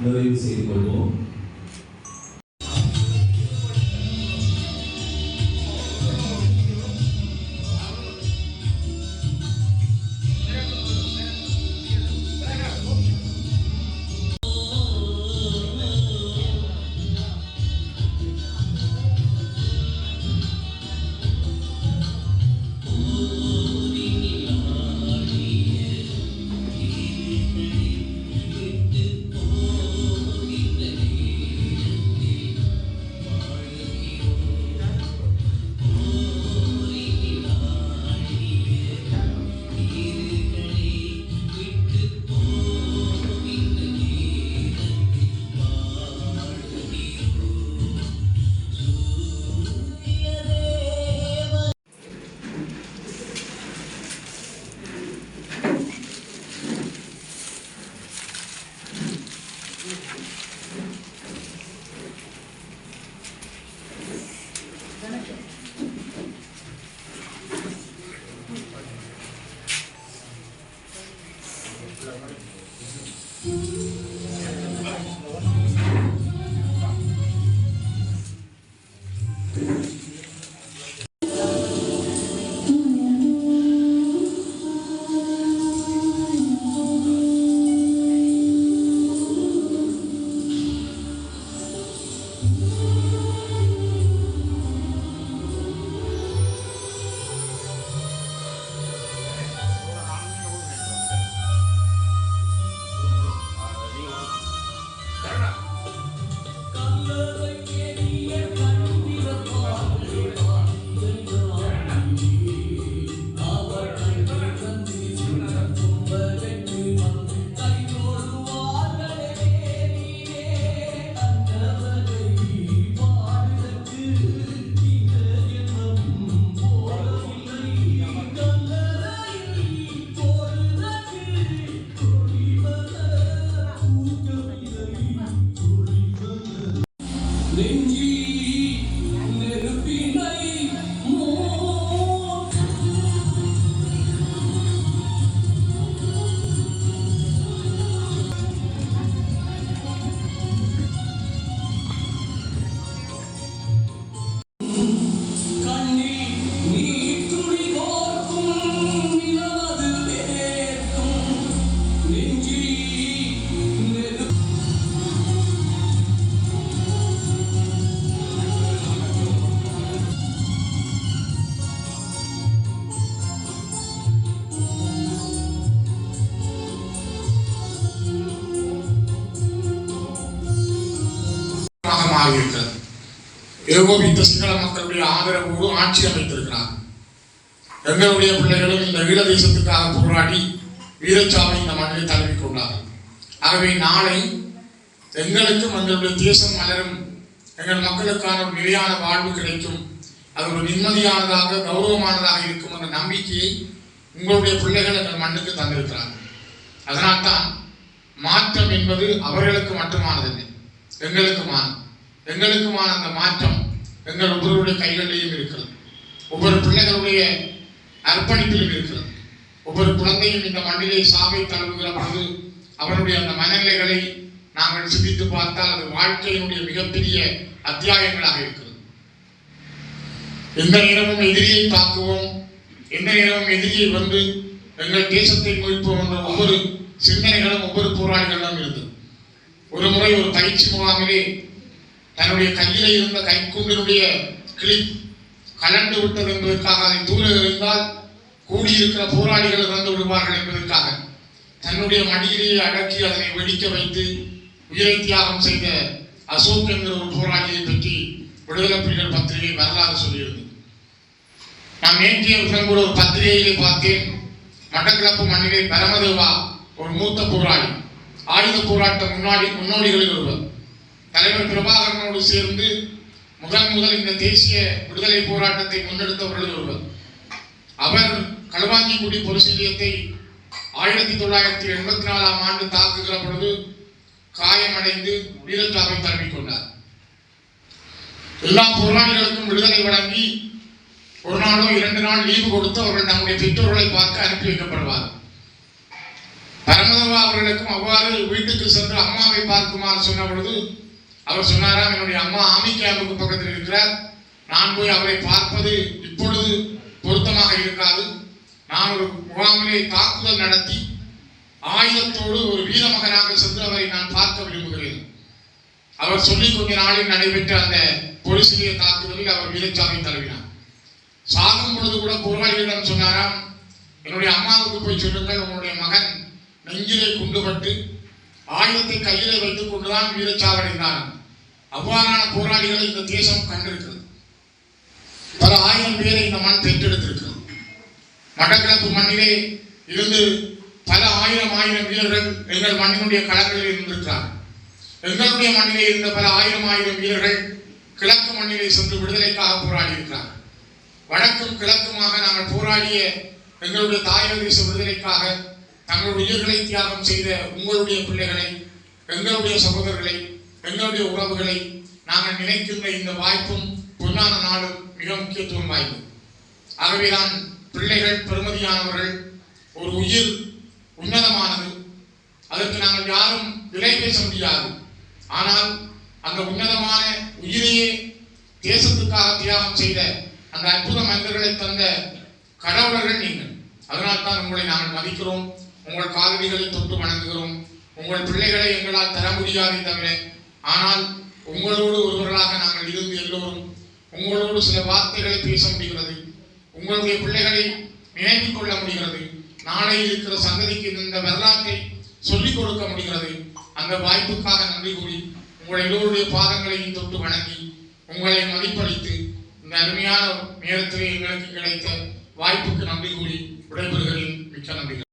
நிறைவு செய்து கொள்வோம். ஏகோபித்த சிங்கள மக்களுடைய ஆதரவோடு ஆட்சி அமைத்திருக்கிறார். எங்களுடைய பிள்ளைகளும் இந்த ஈழ தேசத்துக்காக போராடி வீரச்சாவை இந்த மண்ணில் தழுவி கொண்டார்கள். ஆகவே நாளை எங்களுக்கும் எங்களுடைய தேசம் மலரும், எங்கள் மக்களுக்கான ஒரு நிலையான வாழ்வு கிடைக்கும், அது ஒரு நிம்மதியானதாக கௌரவமானதாக இருக்கும் என்ற நம்பிக்கையை உங்களுடைய பிள்ளைகள் எங்கள் மண்ணுக்கு தந்திருக்கிறார்கள். அதனால்தான் மாற்றம் என்பது அவர்களுக்கு மட்டுமானதில்லை, எங்களுக்குமான அந்த மாற்றம் எங்கள் ஒவ்வொருடைய கைகளிலேயும் இருக்கிறது. ஒவ்வொரு பிள்ளைகளுடைய அர்ப்பணிப்பிலும் இருக்கிறது. ஒவ்வொரு குழந்தையும் இந்த மண்ணிலே சாவை தழுவுகிற பொழுது அவருடைய அந்த மனநிலைகளை நாங்கள் சிந்தித்து பார்த்தால் அது வாழ்க்கையினுடைய மிகப்பெரிய அத்தியாயங்களாக இருக்கிறது. எந்த நேரமும் எதிரியை தாக்குவோம், எந்த நேரமும் எதிரியை வந்து எங்கள் தேசத்தை மீட்போம் என்ற ஒவ்வொரு சிந்தனைகளும் ஒவ்வொரு போராளிகளிடம் இருந்தது. ஒரு முறை ஒரு பயிற்சி முகாமிலே தன்னுடைய கையிலே இருந்த கைக்குண்டினுடைய கிளிப் கலண்டு விட்டது என்பதற்காக அதை தூர இருந்தால் கூடியிருக்கிற போராளிகள் இறந்து விடுவார்கள் என்பதற்காக தன்னுடைய மடியிலேயே அடக்கி அதனை வெடிக்க வைத்து உயிரை தியாகம் செய்த அசோக் என்கிற ஒரு போராளியை பற்றி விடுதலை புலிகள் பத்திரிகை வரலாறு சொல்லியிருந்தது. நான் நேற்றைய தினம் கூட ஒரு பத்திரிகையிலே பார்த்தேன். மட்டக்களப்பு மண்ணிலே பரமதேவா ஒரு மூத்த போராளி, ஆயுத போராட்ட முன்னோடிகளில் ஒருவர், தலைவர் பிரபாகரனோடு சேர்ந்து முதல் இந்த தேசிய விடுதலை போராட்டத்தை முன்னெடுத்தவர்கள் ஒருவர். அவர் களுவாஞ்சிக்குடி பொலிஸ் நிலையத்தை 1984ஆம் ஆண்டு தாக்குகிற பொழுது காயமடைந்து வீரச்சாவை தழுவிக்கொண்டார். எல்லா போராளிகளுக்கும் விடுதலை வழங்கி ஒரு நாளோ 2 நாள் லீவு கொடுத்து அவர்கள் நம்முடைய பெற்றோர்களை பார்க்க அனுப்பி வைக்கப்படுவார். பரமதவா அவர்களுக்கும் அவ்வாறு வீட்டுக்கு சென்று அம்மாவை பார்க்குமாறு சொன்ன பொழுது அவர் சொன்னாராம், என்னுடைய அம்மா ஆமி கேம்புக்கு பக்கத்தில் இருக்கிறார், நான் போய் அவரை பார்ப்பது இப்பொழுது பொருத்தமாக இருக்காது, நான் ஒரு முகாமிலே தாக்குதல் நடத்தி ஆயுதத்தோடு ஒரு வீர மகனாக சென்று அவரை நான் பார்க்க விரும்புகிறேன். அவர் சொல்லி கொஞ்ச நாளில் நடைபெற்ற அந்த போலீஸ் நிலைய தாக்குதலில் அவர் வீரச்சாவை தழுவினார். சாகும் பொழுது கூட போராளிகளிடம் சொன்னாராம், என்னுடைய அம்மாவுக்கு போய் சொல்லுங்கள், உங்களுடைய மகன் நெஞ்சிலே குண்டுபட்டு ஆயுதத்தை கையிலே வைத்துக் கொண்டுதான் வீரச்சாவடைந்தார். அவ்வாறான போராளிகளை இந்த தேசம் கண்டிருக்கிறது. பல ஆயிரம் பேரை இந்த மண் பெற்றெடுத்திருக்கிறது. மட்டக்களப்பு மண்ணிலே இருந்து பல ஆயிரம் வீரர்கள் எங்கள் மண்ணினுடைய களங்களில் இருந்திருக்கிறார்கள். எங்களுடைய மண்ணிலே இருந்த பல ஆயிரம் வீரர்கள் கிழக்கு மண்ணிலே சென்று விடுதலைக்காக போராடி இருக்கிறார்கள். வடக்கும் கிழக்குமாக நாங்கள் போராடிய எங்களுடைய தாயக தேச விடுதலைக்காக தங்களுடைய உயிர்களை தியாகம் செய்த உங்களுடைய பிள்ளைகளை, எங்களுடைய சகோதரர்களை, எங்களுடைய உறவுகளை நாங்கள் நினைக்கின்ற இந்த வாய்ப்பும் பொன்னான நாளும் மிக முக்கியத்துவம் வாய்ந்தது. ஆகவேதான் பிள்ளைகள் பெருமதியானவர்கள், ஒரு உயிர் உன்னதமானது, அதற்கு நாங்கள் யாரும் விலை பேச முடியாது. ஆனால் அந்த உன்னதமான உயிரையே தேசத்துக்காக தியாகம் செய்த அந்த அற்புத மனிதர்களை தந்த கடவுளர்கள் நீங்கள். அதனால் தான் உங்களை நாங்கள் மதிக்கிறோம், உங்கள் காலடிகளை தொட்டு வணங்குகிறோம். உங்கள் பிள்ளைகளை எங்களால் தர முடியாதே தவிர, ஆனால் உங்களோடு ஒருவர்களாக நாங்கள் இருந்து எல்லோரும் உங்களோடு சில வார்த்தைகளை பேச முடிகிறது, உங்களுடைய பிள்ளைகளை நினைவில் கொள்ள முடிகிறது, நாளை இருக்கிற சந்ததிக்கு இந்த வரலாற்றை சொல்லிக் கொடுக்க முடிகிறது. அந்த வாய்ப்புக்காக நன்றி கூறி உங்கள் எல்லோருடைய பாதங்களையும் தொட்டு வணங்கி உங்களை மதிப்பளித்து இந்த அருமையான நேரத்திலே எங்களுக்கு கிடைத்த வாய்ப்புக்கு நன்றி கூறி விடைபெறுகிறேன். மிக்க நன்றி.